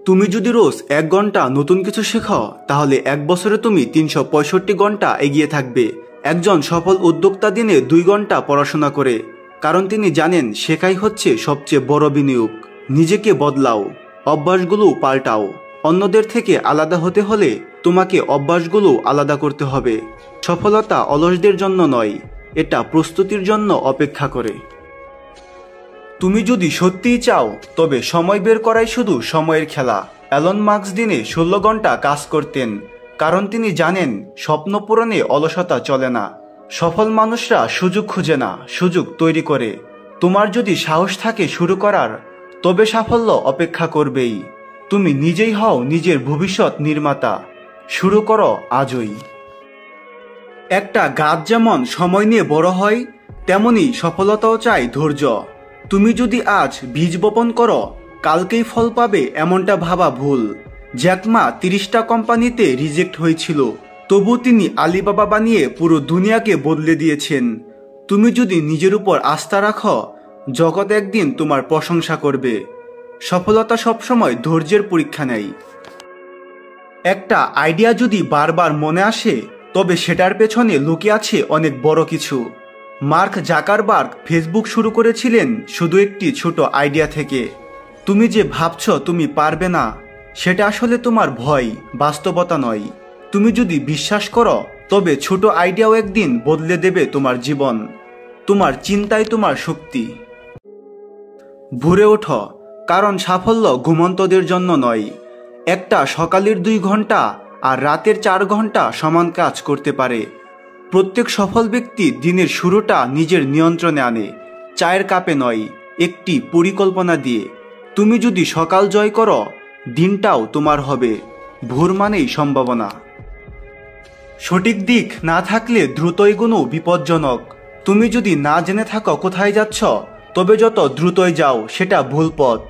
তুমি যদি রোজ 1 ঘন্টা নতুন কিছু শেখো তাহলে 1 বছরে তুমি 365 ঘন্টা এগিয়ে থাকবে। একজন সফল উদ্যোক্তা দিনে 2 ঘন্টা পড়াশোনা করে, কারণ তিনি জানেন শেখাই হচ্ছে সবচেয়ে বড় বিনিয়োগ। নিজেকে বদলাও, অভ্যাসগুলো পাল্টাও। অন্যদের থেকে আলাদা হতে হলে তোমাকে অভ্যাসগুলো আলাদা করতে হবে। সফলতা অলসদের জন্য নয়, এটা প্রস্তুতির জন্য অপেক্ষা করে। তুমি যদি সত্যিই চাও তবে সময় বের করাই শুধু সময়ের খেলা। অ্যালন মাস্ক দিনে 16 ঘন্টা কাজ করতেন, কারণ তিনি জানেন স্বপ্ন পূরণে অলসতা চলে না। সফল মানুষরা সুযোগ খুঁজে না, সুযোগ তৈরি করে। তোমার যদি সাহস থাকে শুরু করার, তবে সাফল্য অপেক্ষা করবেই। তুমি নিজেই হও নিজের ভবিষ্যৎ নির্মাতা। শুরু করো আজই। একটা গাছ যেমন সময় নিয়ে বড় হয়, তেমনি সফলতাও চাই ধৈর্য। তুমি যদি আজ বীজ বপন করো কালকেই ফল পাবে এমনটা ভাবা ভুল। জ্যাক মা 30টা কোম্পানিতে রিজেক্ট হয়েছিল, তবু তিনি আলিবাবা বানিয়ে পুরো দুনিয়াকে বদলে দিয়েছেন। তুমি যদি নিজের উপর আস্থা রাখো, জগৎ একদিন তোমার প্রশংসা করবে। সফলতা সবসময় ধৈর্যের পরীক্ষা নেয়। একটা আইডিয়া যদি বারবার মনে আসে, তবে সেটার পেছনে লুকিয়ে আছে অনেক বড় কিছু। মার্ক জাকারবার্গ ফেসবুক শুরু করেছিলেন শুধু একটি ছোট আইডিয়া থেকে। তুমি যে ভাবছো তুমি পারবে না, সেটা আসলে তোমার ভয়, বাস্তবতা নয়। তুমি যদি বিশ্বাস করো, তবে ছোট আইডিয়াও একদিন বদলে দেবে তোমার জীবন। তোমার চিন্তাই তোমার শক্তি। ভোরে ওঠো, কারণ সাফল্য ঘুমন্তদের জন্য নয়। একটা সকালের 2 ঘন্টা আর রাতের 4 ঘন্টা সমান কাজ করতে পারে। প্রত্যেক সফল ব্যক্তি দিনের শুরুটা নিজের নিয়ন্ত্রণে আনে, চায়ের কাপে নয়, একটি পরিকল্পনা দিয়ে। তুমি যদি সকাল জয় করো, দিনটাও তোমার হবে। ভোর মানেই সম্ভাবনা। সঠিক দিক না থাকলে দ্রুত এগোনো বিপজ্জনক। তুমি যদি না জেনে থাকো কোথায় যাচ্ছ, তবে যত দ্রুতই যাও সেটা ভুল পথ।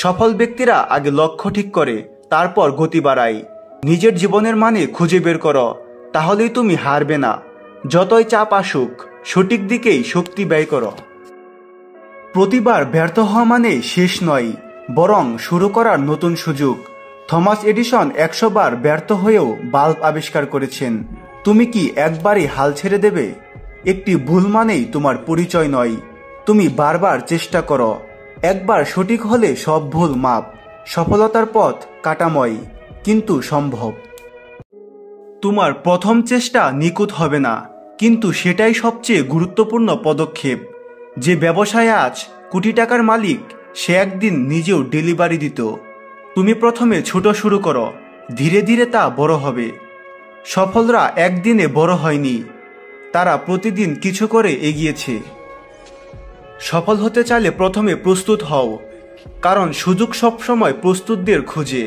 সফল ব্যক্তিরা আগে লক্ষ্য ঠিক করে, তারপর গতি বাড়ায়। নিজের জীবনের মানে খুঁজে বের করো, তাহলেই তুমি হারবে না। যতই চাপ আসুক, সঠিক দিকেই শক্তি ব্যয় করো। প্রতিবার ব্যর্থ হওয়া মানে শেষ নয়, বরং শুরু করার নতুন সুযোগ। থমাস এডিসন 100 বার ব্যর্থ হয়েও বাল্ব আবিষ্কার করেছেন। তুমি কি একবারই হাল ছেড়ে দেবে? একটি ভুল মানেই তোমার পরিচয় নয়। তুমি বারবার চেষ্টা করো, একবার সঠিক হলে সব ভুল মাপ। সফলতার পথ কাটাময়, কিন্তু সম্ভব। তোমার প্রথম চেষ্টা নিখুঁত হবে না, কিন্তু সেটাই সবচেয়ে গুরুত্বপূর্ণ পদক্ষেপ। যে ব্যবসায় আজ কোটি টাকার মালিক, সে একদিন নিজেও ডেলিভারি দিত। তুমি প্রথমে ছোট শুরু করো, ধীরে ধীরে তা বড় হবে। সফলরা একদিনে বড় হয়নি, তারা প্রতিদিন কিছু করে এগিয়েছে। সফল হতে চাইলে প্রথমে প্রস্তুত হও, কারণ সুযোগ সবসময় প্রস্তুতদের খোঁজে।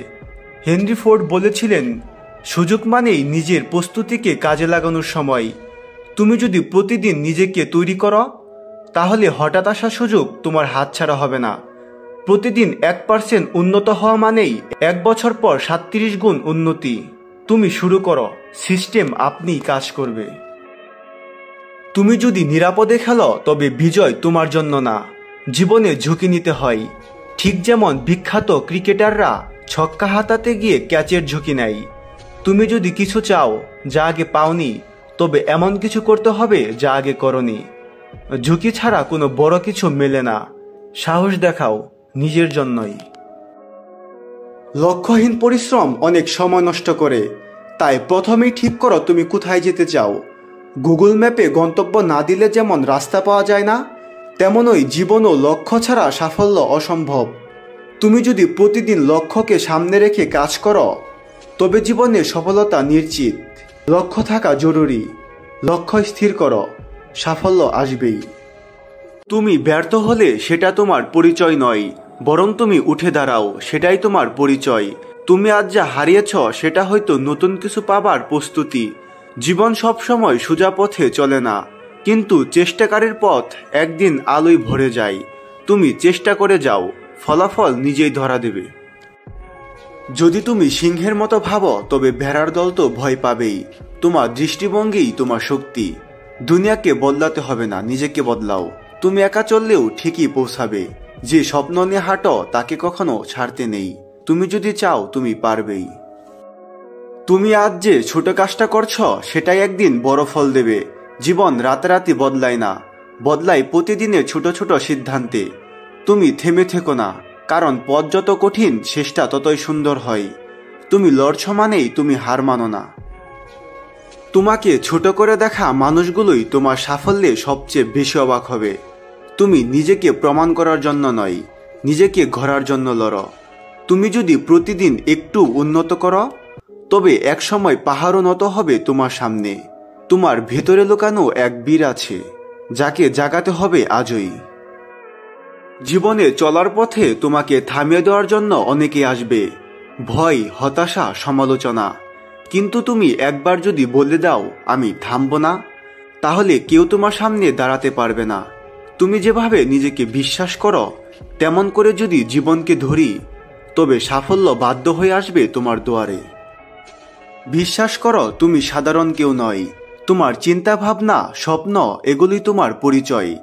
হেনরি ফোর্ড বলেছিলেন, সুযোগ মানেই নিজের প্রস্তুতিকে কাজে লাগানোর সময়। তুমি যদি প্রতিদিন নিজেকে তৈরি করো, তাহলে হঠাৎ আসা সুযোগ তোমার হাতছাড়া হবে না। প্রতিদিন 1% উন্নত হওয়া মানেই 1 বছর পর 37 গুণ উন্নতি। তুমি শুরু করো, সিস্টেম আপনিই কাজ করবে। তুমি যদি নিরাপদে খেলো, তবে বিজয় তোমার জন্য না। জীবনে ঝুঁকি নিতে হয়, ঠিক যেমন বিখ্যাত ক্রিকেটাররা ছক্কা হাতাতে গিয়ে ক্যাচের ঝুঁকি নেয়। তুমি যদি কিছু চাও যা আগে পাওনি, তবে এমন কিছু করতে হবে যা আগে করনি। ঝুঁকি ছাড়া কোনো বড় কিছু মেলে না। সাহস দেখাও, নিজের জন্যই। লক্ষ্যহীন পরিশ্রম অনেক সময় নষ্ট করে, তাই প্রথমেই ঠিক করো তুমি কোথায় যেতে চাও। গুগল ম্যাপে গন্তব্য না দিলে যেমন রাস্তা পাওয়া যায় না, তেমনই জীবনও লক্ষ্য ছাড়া সাফল্য অসম্ভব। তুমি যদি প্রতিদিন লক্ষ্যকে সামনে রেখে কাজ করো, তবে জীবনে সফলতা নিশ্চিত। লক্ষ্য থাকা জরুরি, লক্ষ্য স্থির করো, সাফল্য আসবেই। তুমি ব্যর্থ হলে সেটা তোমার পরিচয় নয়, বরং তুমি উঠে দাঁড়াও, সেটাই তোমার পরিচয়। তুমি আজ যা হারিয়েছ সেটা হয়তো নতুন কিছু পাবার প্রস্তুতি। জীবন সবসময় সোজা পথে চলে না, কিন্তু চেষ্টাকারীর পথ একদিন আলোয় ভরে যায়। তুমি চেষ্টা করে যাও, ফলাফল নিজেই ধরা দেবে। যদি তুমি সিংহের মতো ভাবো, তবে ভেড়ার দল তো ভয় পাবেই। তোমার দৃষ্টিভঙ্গিই তোমার শক্তি। দুনিয়াকে বদলাতে হবে না, নিজেকে বদলাও। তুমি একা চললেও ঠিকই পৌঁছাবে। যে স্বপ্ন নিয়ে হাঁটো তাকে কখনো ছাড়তে নেই। তুমি যদি চাও তুমি পারবেই। তুমি আজ যে ছোট কাজটা করছ সেটাই একদিন বড় ফল দেবে। জীবন রাতারাতি বদলায় না, বদলায় প্রতিদিনের ছোট ছোট সিদ্ধান্তে। তুমি থেমে থেকো না, কারণ পথ যত কঠিন শেষটা ততই সুন্দর হয়। তুমি লড়ছ মানেই তুমি হার মানো না। তোমাকে ছোট করে দেখা মানুষগুলোই তোমার সাফল্যে সবচেয়ে বেশি অবাক হবে। তুমি নিজেকে প্রমাণ করার জন্য নয়, নিজেকে গড়ার জন্য লড়ো। তুমি যদি প্রতিদিন একটু উন্নত করো, তবে একসময় পাহাড়ও নত হবে তোমার সামনে। তোমার ভেতরে লুকানো এক বীর আছে, যাকে জাগাতে হবে আজই। জীবনে চলার পথে তোমাকে থামিয়ে দেওয়ার জন্য অনেকে আসবে, ভয়, হতাশা, সমালোচনা। কিন্তু তুমি একবার যদি বলে দাও আমি থামব না, তাহলে কেউ তোমার সামনে দাঁড়াতে পারবে না। তুমি যেভাবে নিজেকে বিশ্বাস করো, তেমন করে যদি জীবনকে ধরি, তবে সাফল্য বাধ্য হয়ে আসবে তোমার দুয়ারে। বিশ্বাস করো তুমি সাধারণ কেউ নয়। তোমার চিন্তা ভাবনা, স্বপ্ন, এগুলি তোমার পরিচয়।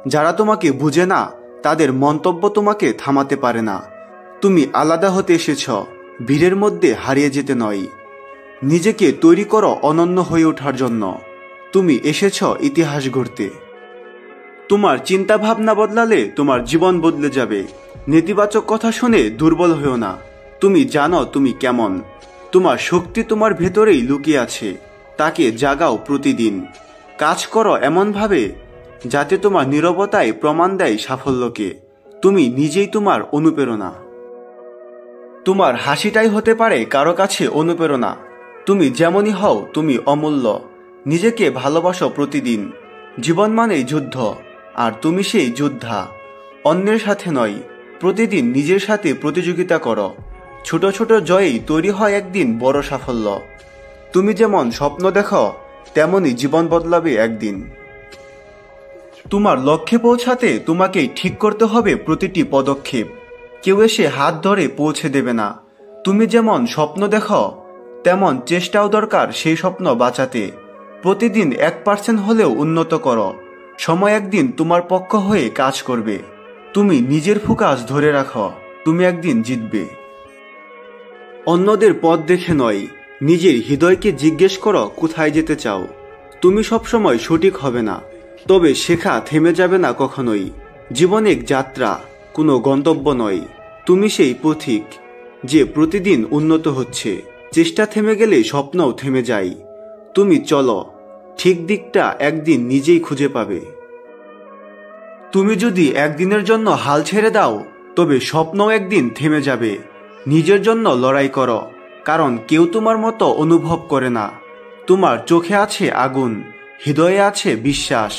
যারা তোমাকে বুঝে না, তাদের মন্তব্য তোমাকে থামাতে পারে না। তুমি আলাদা হতে এসেছ, ভিড়ের মধ্যে হারিয়ে যেতে নয়। নিজেকে তৈরি করো অনন্য হয়ে ওঠার জন্য। তুমি এসেছ ইতিহাস গড়তে। তোমার চিন্তা ভাবনা বদলালে তোমার জীবন বদলে যাবে। নেতিবাচক কথা শুনে দুর্বল হও না। তুমি জানো তুমি কেমন। তোমার শক্তি তোমার ভেতরেই লুকিয়ে আছে, তাকে জাগাও প্রতিদিন। কাজ করো এমনভাবে যাতে তোমার নীরবতায় প্রমাণ দেয় সাফল্যকে। তুমি নিজেই তোমার অনুপ্রেরণা। তোমার হাসিটাই হতে পারে কারো কাছে অনুপ্রেরণা। তুমি যেমনই হও তুমি অমূল্য। নিজেকে ভালোবাসো প্রতিদিন। জীবন মানেই যুদ্ধ, আর তুমি সেই যোদ্ধা। অন্যের সাথে নয়, প্রতিদিন নিজের সাথে প্রতিযোগিতা করো। ছোট ছোট জয়েই তৈরি হয় একদিন বড় সাফল্য। তুমি যেমন স্বপ্ন দেখো, তেমনই জীবন বদলাবে একদিন। তোমার লক্ষ্যে পৌঁছাতে তোমাকেই ঠিক করতে হবে প্রতিটি পদক্ষেপ। কেউ এসে হাত ধরে পৌঁছে দেবে না। তুমি যেমন স্বপ্ন দেখো, তেমন চেষ্টাও দরকার সেই স্বপ্ন বাঁচাতে। প্রতিদিন 1% হলেও উন্নত করো। সময় একদিন তোমার পক্ষ হয়ে কাজ করবে। তুমি নিজের ফোকাস ধরে রাখো, তুমি একদিন জিতবে। অন্যদের পথ দেখে নয়, নিজের হৃদয়কে জিজ্ঞেস করো কোথায় যেতে চাও। তুমি সবসময় সঠিক হবে না, তবে শেখা থেমে যাবে না কখনোই। জীবন এক যাত্রা, কোনো গন্তব্য নয়। তুমি সেই পথিক যে প্রতিদিন উন্নত হচ্ছে। চেষ্টা থেমে গেলে স্বপ্নও থেমে যায়। তুমি চলো, ঠিক দিকটা একদিন নিজেই খুঁজে পাবে। তুমি যদি একদিনের জন্য হাল ছেড়ে দাও, তবে স্বপ্নও একদিন থেমে যাবে। নিজের জন্য লড়াই করো, কারণ কেউ তোমার মতো অনুভব করে না। তোমার চোখে আছে আগুন, হৃদয়ে আছে বিশ্বাস।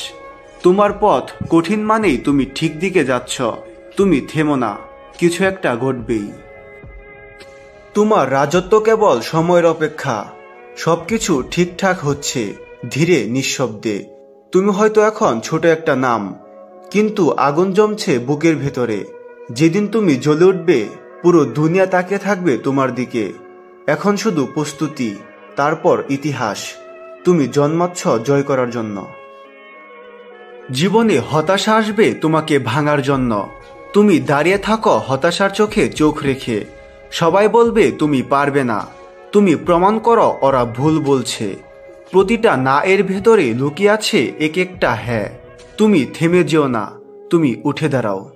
তোমার পথ কঠিন মানেই তুমি ঠিক দিকে যাচ্ছ। তুমি থেমো না, কিছু একটা ঘটবেই। তোমার রাজত্ব কেবল সময়ের অপেক্ষা। সবকিছু ঠিকঠাক হচ্ছে, ধীরে নিঃশব্দে। তুমি হয়তো এখন ছোট একটা নাম, কিন্তু আগুন জমছে বুকের ভেতরে। যেদিন তুমি জ্বলে উঠবে, পুরো দুনিয়া তাকিয়ে থাকবে তোমার দিকে। এখন শুধু প্রস্তুতি, তারপর ইতিহাস। তুমি জন্মাচ্ছ জয় করার জন্য। জীবনে হতাশা আসবে তোমাকে ভাঙার জন্য। তুমি দাঁড়িয়ে থাকো হতাশার চোখে চোখ রেখে। সবাই বলবে তুমি পারবে না। তুমি প্রমাণ করো ওরা ভুল বলছে। প্রতিটা না এর ভেতরে লুকিয়ে আছে এক একটা হ্যাঁ। তুমি থেমে যেও না, তুমি উঠে দাঁড়াও।